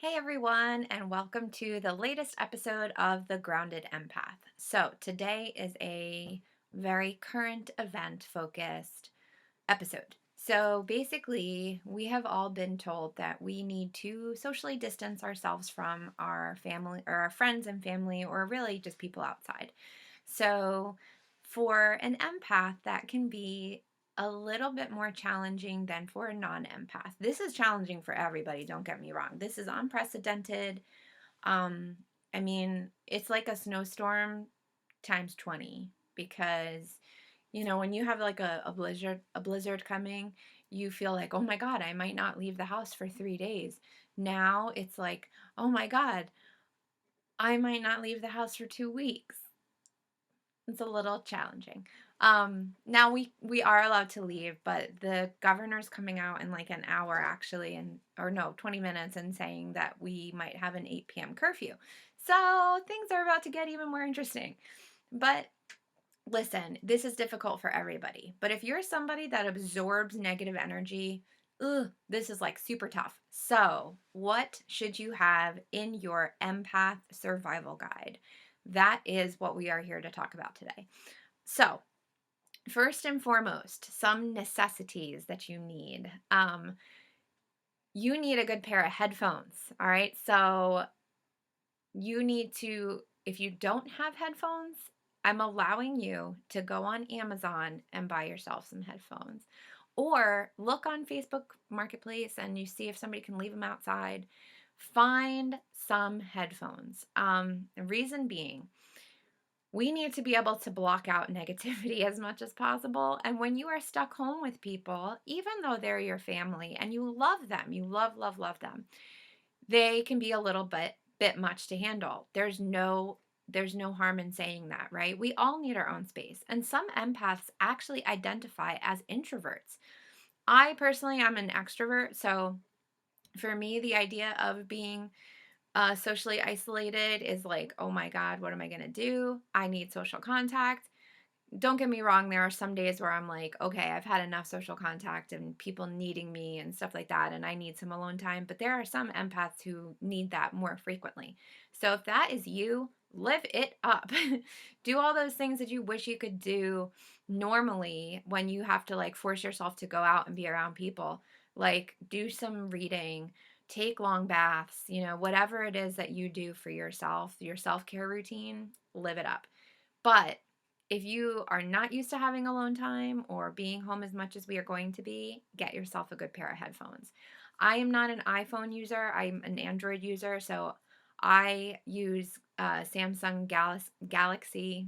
Hey everyone, and welcome to the latest episode of The Grounded Empath. So, today is a very current event focused episode. So, basically, we have all been told that we need to socially distance ourselves from our family or our friends and family, or really just people outside. So, for an empath, that can be a little bit more challenging than for a non empath. This is challenging for everybody, don't get me wrong. This is unprecedented. Um, I mean, it's like a snowstorm times 20 because when you have like a blizzard coming, you feel like, "Oh my God, I might not leave the house for 3 days." Now it's like, "Oh my God, I might not leave the house for 2 weeks." It's a little challenging. Now we are allowed to leave, but the governor's coming out in like an hour actually, and or no, 20 minutes, and saying that we might have an 8 p.m. curfew. So things are about to get even more interesting. But listen, this is difficult for everybody. But if you're somebody that absorbs negative energy, this is like super tough. So, what should you have in your empath survival guide? That is what we are here to talk about today. So, first and foremost, some necessities that you need. You need a good pair of headphones. All right. So, you need to, if you don't have headphones, I'm allowing you to go on Amazon and buy yourself some headphones. Or look on Facebook Marketplace and you see if somebody can leave them outside. Find some headphones. The reason being, we need to be able to block out negativity as much as possible. And when you are stuck home with people, even though they're your family and you love them, you love them, they can be a little bit much to handle. There's no harm in saying that, right? We all need our own space. And some empaths actually identify as introverts. I personally am an extrovert, so for me the idea of being socially isolated is like, oh my God, what am I going to do? I need social contact. Don't get me wrong, there are some days where I'm like, okay, I've had enough social contact and people needing me and stuff like that, and I need some alone time. But there are some empaths who need that more frequently. So if that is you, live it up. Do all those things that you wish you could do normally when you have to like force yourself to go out and be around people. Like do some reading, take long baths, whatever it is that you do for yourself, your self care routine, live it up. But if you are not used to having alone time or being home as much as we are going to be, get yourself a good pair of headphones. I am not an iPhone user, I'm an Android user, so I use Samsung Galaxy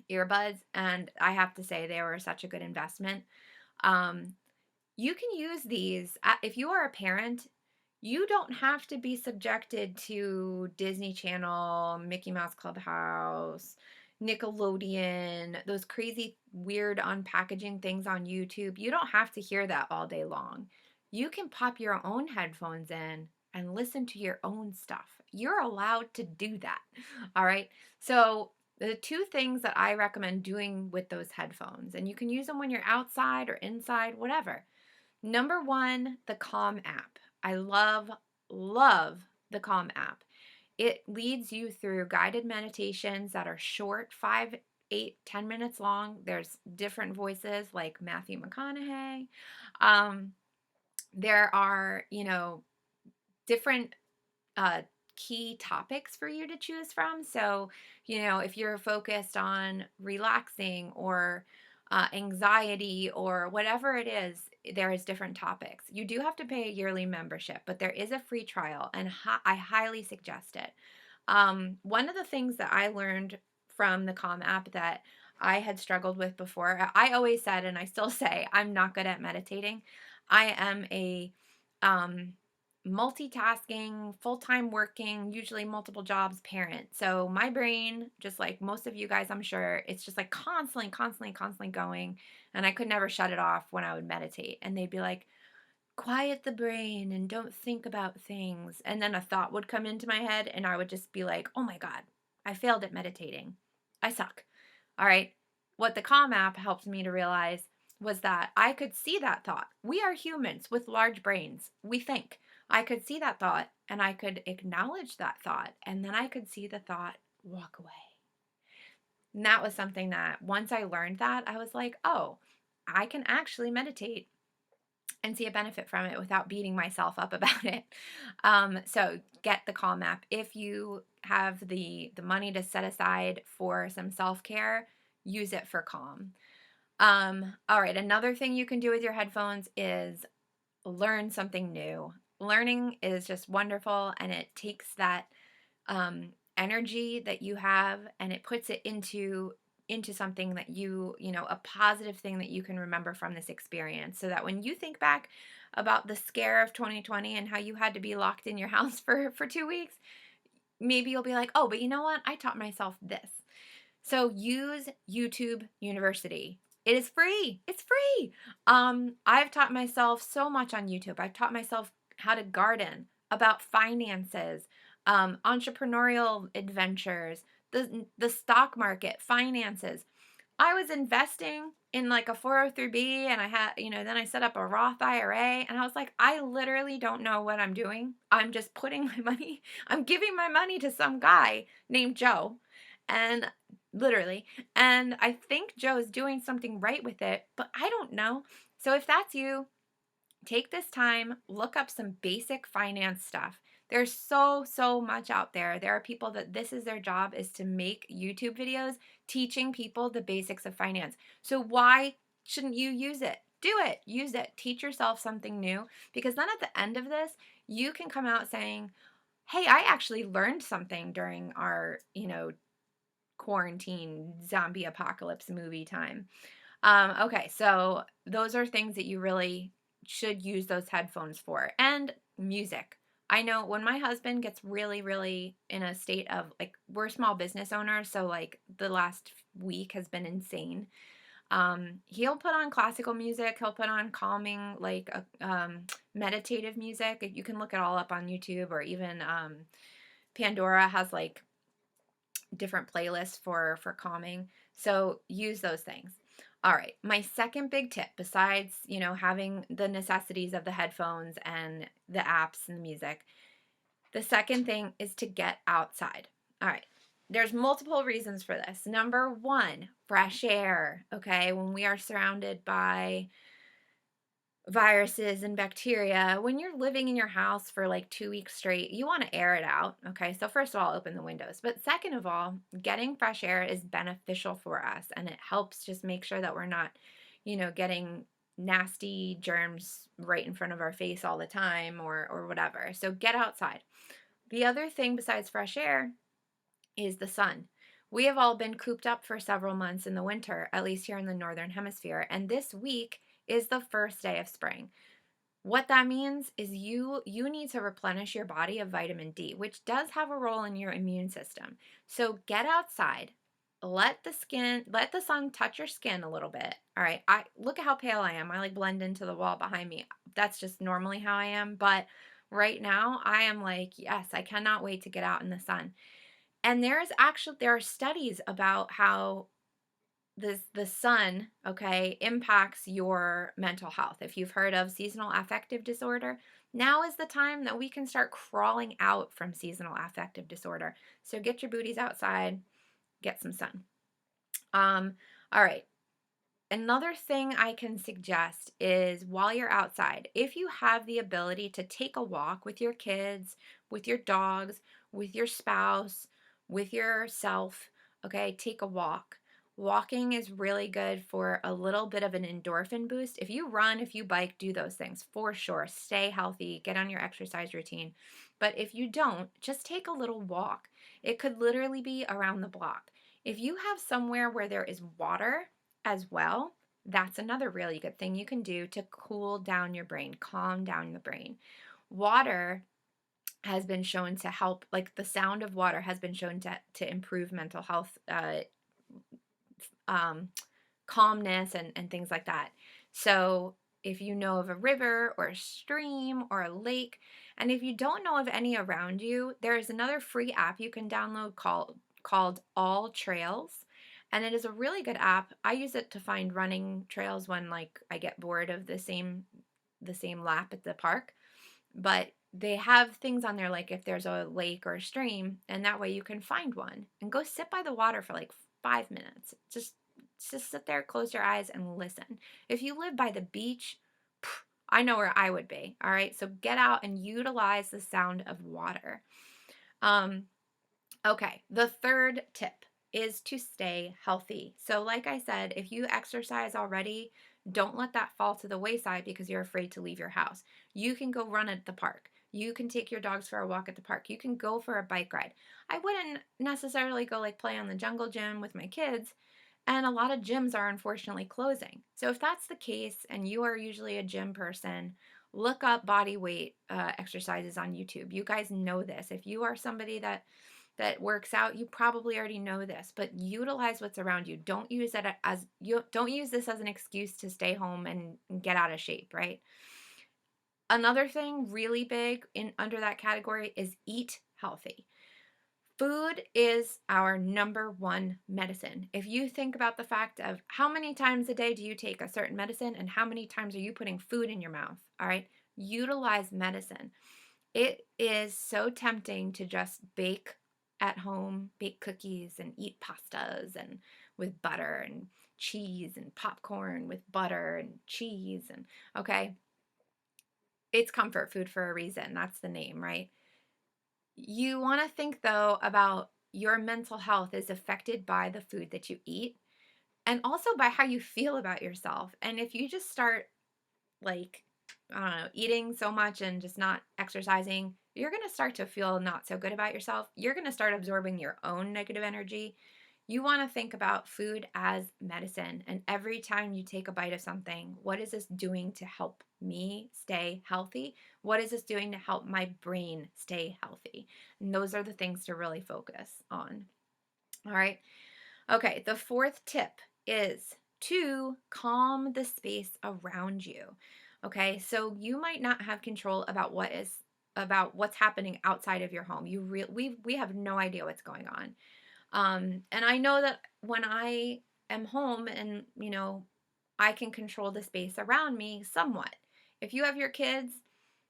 earbuds, and I have to say they were such a good investment. Um, you can use these if you are a parent. You don't have to be subjected to Disney Channel, Mickey Mouse Clubhouse, Nickelodeon, those crazy, weird unpackaging things on YouTube. You don't have to hear that all day long. You can pop your own headphones in and listen to your own stuff. You're allowed to do that. All right. So, the two things that I recommend doing with those headphones, and you can use them when you're outside or inside, whatever. Number one, the Calm app. I love the Calm app. It leads you through guided meditations that are short, 5, 8, 10 minutes long. There's different voices like Matthew McConaughey. Um, there are, different uh, key topics for you to choose from. So, if you're focused on relaxing or anxiety or whatever it is, there is different topics. You do have to pay a yearly membership, but there is a free trial, and I highly suggest it. One of the things that I learned from the Calm app that I had struggled with before, I always said, and I still say, I'm not good at meditating. I am a um, multitasking, full-time working, usually multiple jobs parent. So my brain, just like most of you guys, I'm sure, it's just like constantly going. And I could never shut it off when I would meditate. And they'd be like, quiet the brain and don't think about things. And then a thought would come into my head and I would just be like, oh my God, I failed at meditating. I suck. All right. What the Calm app helped me to realize was that I could see that thought. We are humans with large brains. We think. I could see that thought and I could acknowledge that thought, and then I could see the thought walk away. And that was something that once I learned that, I was like, oh, I can actually meditate and see a benefit from it without beating myself up about it. So get the Calm app. If you have the money to set aside for some self-care, use it for Calm. All right, another thing you can do with your headphones is learn something new. Learning is just wonderful, and it takes that energy that you have and it puts it into something that you know, a positive thing that you can remember from this experience, so that when you think back about the scare of 2020 and how you had to be locked in your house for 2 weeks, maybe you'll be like, oh, but you know what, I taught myself this. So use YouTube University. It is free. It's free. I've taught myself so much on YouTube. I've taught myself how to garden, about finances, entrepreneurial adventures, the stock market, finances. I was investing in like a 403B, and I had, you know, then I set up a Roth IRA, and I was like, I literally don't know what I'm doing. I'm just putting my money, I'm giving my money to some guy named Joe, and literally, and I think Joe is doing something right with it, but I don't know. So if that's you, take this time, look up some basic finance stuff. There's so much out there. There are people that this is their job, is to make YouTube videos teaching people the basics of finance. So why shouldn't you use it? Do it. Use it. Teach yourself something new, because then at the end of this, you can come out saying, "Hey, I actually learned something during our, you know, quarantine zombie apocalypse movie time." Okay, so those are things that you really should use those headphones for. And music. I know when my husband gets really in a state of like, we're small business owners, so like the last week has been insane. He'll put on classical music, he'll put on calming, like meditative music. You can look it all up on YouTube, or even Pandora has like different playlists for calming. So use those things. All right, my second big tip, besides, you know, having the necessities of the headphones and the apps and the music, the second thing is to get outside. All right, there's multiple reasons for this. Number one, fresh air. Okay, when we are surrounded by viruses and bacteria, when you're living in your house for like 2 weeks straight, you want to air it out. Okay, so first of all, open the windows, but second of all, getting fresh air is beneficial for us, and it helps just make sure that we're not, you know, getting nasty germs right in front of our face all the time, or whatever. So get outside. The other thing besides fresh air is the sun. We have all been cooped up for several months in the winter, at least here in the northern hemisphere, and this week is the first day of spring. What that means is you need to replenish your body of vitamin D, which does have a role in your immune system. So get outside. Let the sun touch your skin a little bit. All right. I look at how pale I am. I like blend into the wall behind me. That's just normally how I am, but right now I am like, yes, I cannot wait to get out in the sun. And there are studies about how the sun, okay, impacts your mental health. If you've heard of seasonal affective disorder, now is the time that we can start crawling out from seasonal affective disorder. So get your booties outside, get some sun. All right. Another thing I can suggest is, while you're outside, if you have the ability to take a walk with your kids, with your dogs, with your spouse, with yourself, okay, take a walk. Walking is really good for a little bit of an endorphin boost. If you run, if you bike, do those things for sure. Stay healthy, get on your exercise routine. But if you don't, just take a little walk. It could literally be around the block. If you have somewhere where there is water as well, that's another really good thing you can do to cool down your brain, calm down the brain. Water has been shown to help, like the sound of water has been shown to improve mental health, calmness, and things like that. So if you know of a river or a stream or a lake, and if you don't know of any around you, there is another free app you can download called All Trails. And it is a really good app. I use it to find running trails when like I get bored of the same lap at the park. but they have things on there like if there's a lake or a stream, and that way you can find one and go sit by the water for like 5 minutes. Just sit there, close your eyes, and listen. If you live by the beach, I know where I would be. All right, so get out and utilize the sound of water. Um, Okay, the third tip is to stay healthy. So, like I said, if you exercise already, don't let that fall to the wayside because you're afraid to leave your house. You can go run at the park. You can take your dogs for a walk at the park. You can go for a bike ride. I wouldn't necessarily go like play on the jungle gym with my kids, and a lot of gyms are unfortunately closing. So, if that's the case and you are usually a gym person, look up body weight exercises on YouTube. You guys know this. If you are somebody that works out, you probably already know this, but utilize what's around you. Don't use it as you don't use this as an excuse to stay home and get out of shape, right? Another thing really big in under that category is eat healthy. Food is our number one medicine. If you think about the fact of how many times a day do you take a certain medicine and how many times are you putting food in your mouth, all right? Utilize medicine. It is so tempting to just bake at home, bake cookies and eat pastas and with butter and cheese and popcorn with butter and cheese and okay, it's comfort food for a reason. That's the name, right? You want to think though about your mental health is affected by the food that you eat and also by how you feel about yourself. And if you just start like, I don't know, eating so much and just not exercising, you're going to start to feel not so good about yourself. You're going to start absorbing your own negative energy. You want to think about food as medicine. And every time you take a bite of something, what is this doing to help me stay healthy? What is this doing to help my brain stay healthy? And those are the things to really focus on. All right. Okay. The fourth tip is to calm the space around you. Okay, so you might not have control about what's happening outside of your home. We have no idea what's going on. And I know that when I am home and I can control the space around me somewhat. If you have your kids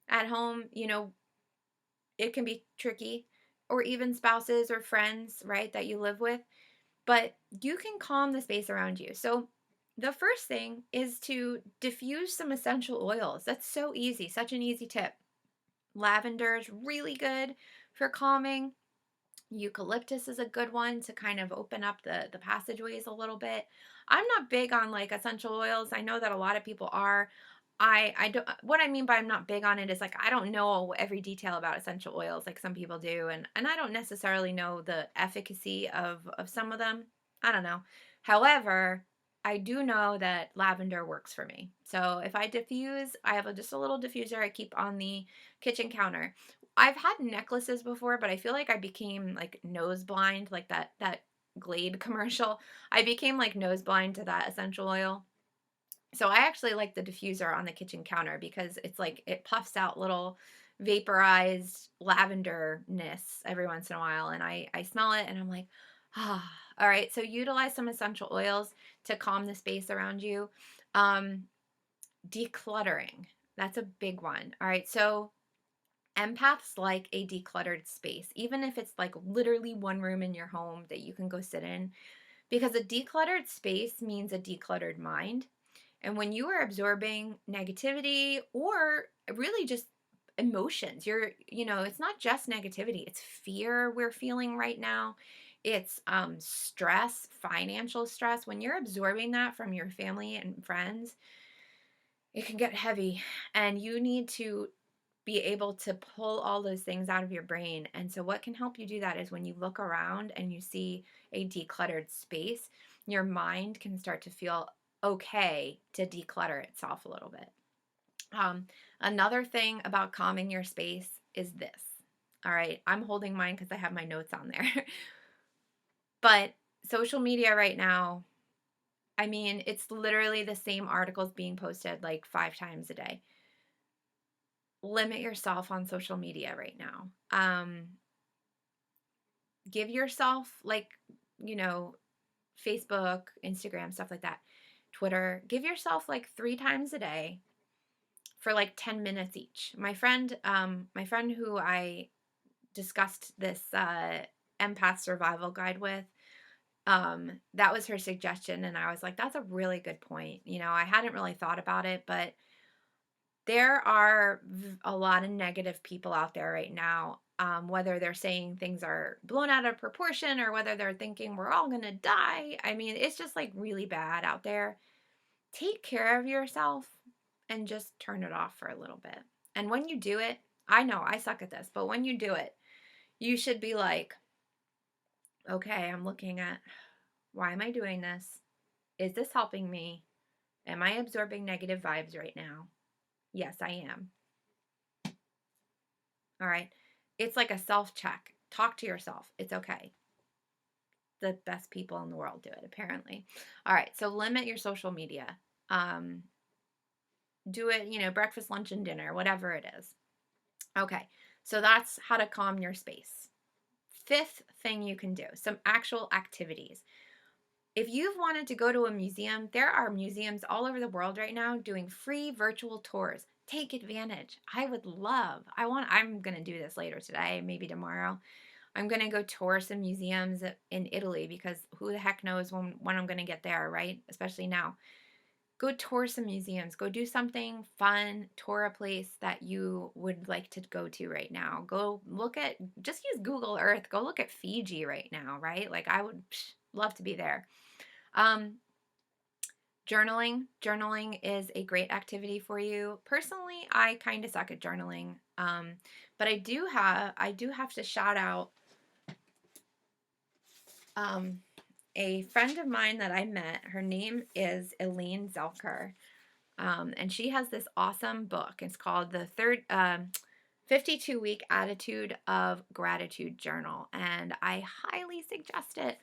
at home, it can be tricky, or even spouses or friends, right, that you live with, but you can calm the space around you. So the first thing is to diffuse some essential oils. That's so easy, such an easy tip. Lavender is really good for calming. Eucalyptus is a good one to kind of open up the passageways a little bit. I'm not big on like essential oils. I know that a lot of people are. I don't, what I mean by I'm not big on it is like I don't know every detail about essential oils like some people do, and I don't necessarily know the efficacy of some of them. I don't know. However, I do know that lavender works for me. So if I diffuse, I have just a little diffuser I keep on the kitchen counter. I've had necklaces before, but I feel like I became like nose blind, like that Glade commercial. I became like nose blind to that essential oil. So I actually like the diffuser on the kitchen counter because it's like it puffs out little vaporized lavender-ness every once in a while, and I smell it and I'm like, ah. All right, so utilize some essential oils to calm the space around you. Um, Decluttering. That's a big one. All right, so empaths like a decluttered space, even if it's like literally one room in your home that you can go sit in, because a decluttered space means a decluttered mind. And when you are absorbing negativity or really just emotions, it's not just negativity, it's fear we're feeling right now. It's stress, financial stress. When you're absorbing that from your family and friends, it can get heavy, and you need to be able to pull all those things out of your brain. And so, what can help you do that is when you look around and you see a decluttered space, your mind can start to feel okay to declutter itself a little bit. Another thing about calming your space is this. All right, I'm holding mine because I have my notes on there. But social media right now, I mean, it's literally the same articles being posted like 5 times a day. Limit yourself on social media right now. Give yourself like, you know, Facebook, Instagram, stuff like that, Twitter, give yourself like 3 times a day for like 10 minutes each. My friend who I discussed this empath survival guide with, that was her suggestion, and I was like, that's a really good point. I hadn't really thought about it, but there are a lot of negative people out there right now. Whether they're saying things are blown out of proportion or whether they're thinking we're all gonna die. I mean, it's just like really bad out there. Take care of yourself and just turn it off for a little bit. And when you do it, I know I suck at this, but when you do it, you should be like, okay, I'm looking at, why am I doing this? Is this helping me? Am I absorbing negative vibes right now? Yes, I am. All right. It's like a self check. Talk to yourself. It's okay. The best people in the world do it, apparently. All right. So limit your social media. Um, do it, breakfast, lunch, and dinner, whatever it is. Okay. So that's how to calm your space. Fifth thing you can do, some actual activities. If you've wanted to go to a museum, there are museums all over the world right now doing free virtual tours. Take advantage. I'm going to do this later today, maybe tomorrow. I'm going to go tour some museums in Italy because who the heck knows when I'm going to get there, right? Especially now. Go tour some museums. Go do something fun. Tour a place that you would like to go to right now. Just use Google Earth. Go look at Fiji right now, right? Like I would love to be there. Journaling. Journaling is a great activity for you. Personally, I kind of suck at journaling. But I do have to shout out a friend of mine that I met. Her name is Elaine Zelker. And she has this awesome book. It's called the 52-week Attitude of Gratitude Journal. And I highly suggest it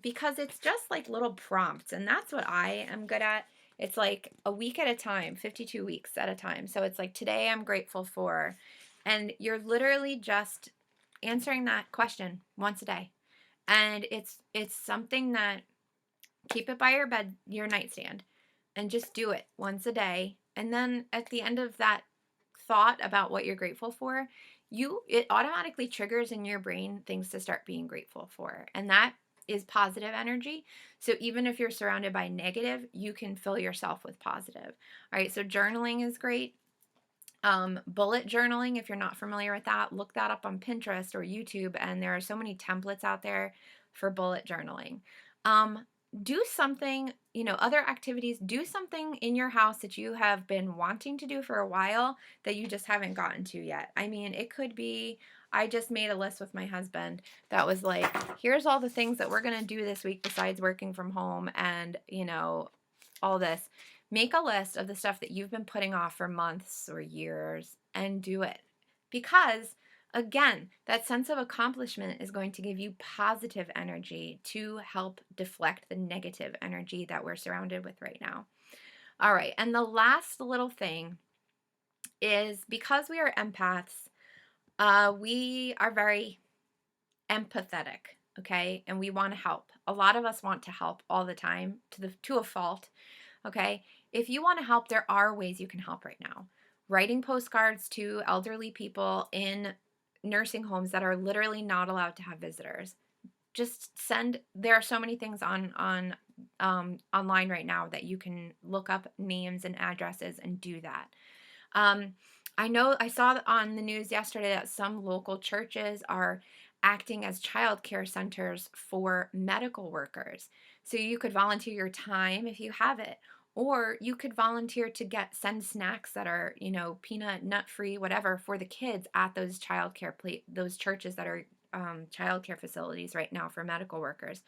because it's just like little prompts. And that's what I am good at. It's like a week at a time, 52 weeks at a time. So it's like, today I'm grateful for. And you're literally just answering that question once a day. And it's something that, keep it by your nightstand, and just do it once a day. And then at the end of that thought about what you're grateful for, it automatically triggers in your brain things to start being grateful for. And that is positive energy. So even if you're surrounded by negative, you can fill yourself with positive. All right, so journaling is great. Bullet journaling, if you're not familiar with that, look that up on Pinterest or YouTube, and there are so many templates out there for bullet journaling. Do something, other activities, do something in your house that you have been wanting to do for a while that you just haven't gotten to yet. I mean, it could be, I just made a list with my husband that was like, here's all the things that we're going to do this week besides working from home and, all this. Make a list of the stuff that you've been putting off for months or years and do it. Because, again, that sense of accomplishment is going to give you positive energy to help deflect the negative energy that we're surrounded with right now. All right, and the last little thing is, because we are empaths, we are very empathetic, okay? And we want to help. A lot of us want to help all the time to a fault, okay? If you want to help, there are ways you can help right now. Writing postcards to elderly people in nursing homes that are literally not allowed to have visitors. Just there are so many things on online right now that you can look up names and addresses and do that. I saw on the news yesterday that some local churches are acting as child care centers for medical workers. So you could volunteer your time if you have it, or you could volunteer to send snacks that are, peanut, nut free, whatever, for the kids at those those churches that are child care facilities right now for medical workers.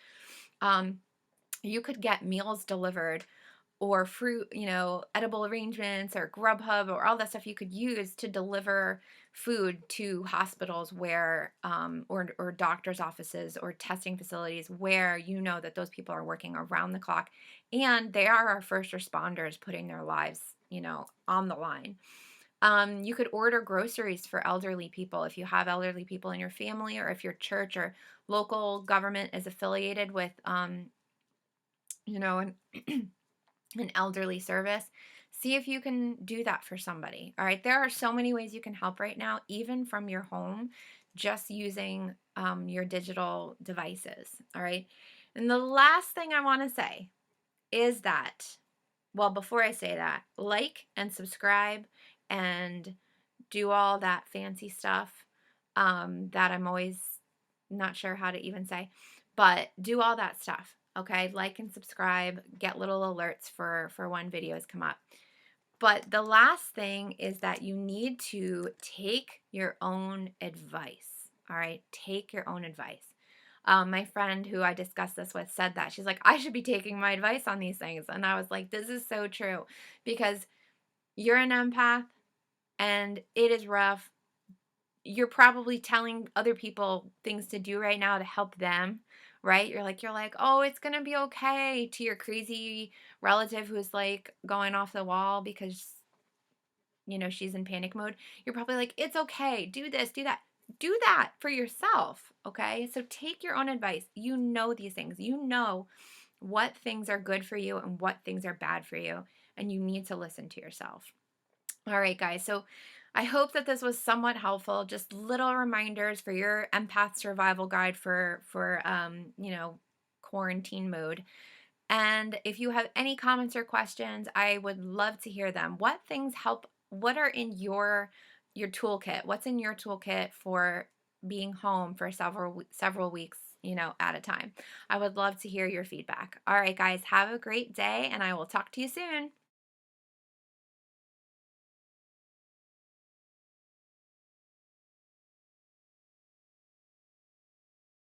You could get meals delivered, or fruit, edible arrangements, or Grubhub, or all that stuff you could use to deliver food to hospitals where, or doctors' offices or testing facilities where that those people are working around the clock, and they are our first responders putting their lives, on the line. You could order groceries for elderly people if you have elderly people in your family, or if your church or local government is affiliated with, an elderly service. See if you can do that for somebody. All right. There are so many ways you can help right now, even from your home, just using your digital devices. All right. And the last thing I want to say is that, well, before I say that, like and subscribe and do all that fancy stuff that I'm always not sure how to even say, but do all that stuff. Okay. Like and subscribe, get little alerts for when videos come up. But the last thing is that you need to take your own advice. All right. Take your own advice. My friend who I discussed this with said that. She's like, I should be taking my advice on these things. And I was like, this is so true because you're an empath and it is rough. You're probably telling other people things to do right now to help them, right? You're like, oh, it's gonna be okay to your crazy relative who's like going off the wall because she's in panic mode. You're probably like, it's okay, do this, do that. Do that for yourself, okay? So take your own advice. You know these things. You know what things are good for you and what things are bad for you, and you need to listen to yourself. All right, guys. So I hope that this was somewhat helpful. Just little reminders for your empath survival guide for quarantine mode. And if you have any comments or questions, I would love to hear them. What things help? What are in your toolkit? What's in your toolkit for being home for several weeks, at a time? I would love to hear your feedback. All right, guys, have a great day, and I will talk to you soon.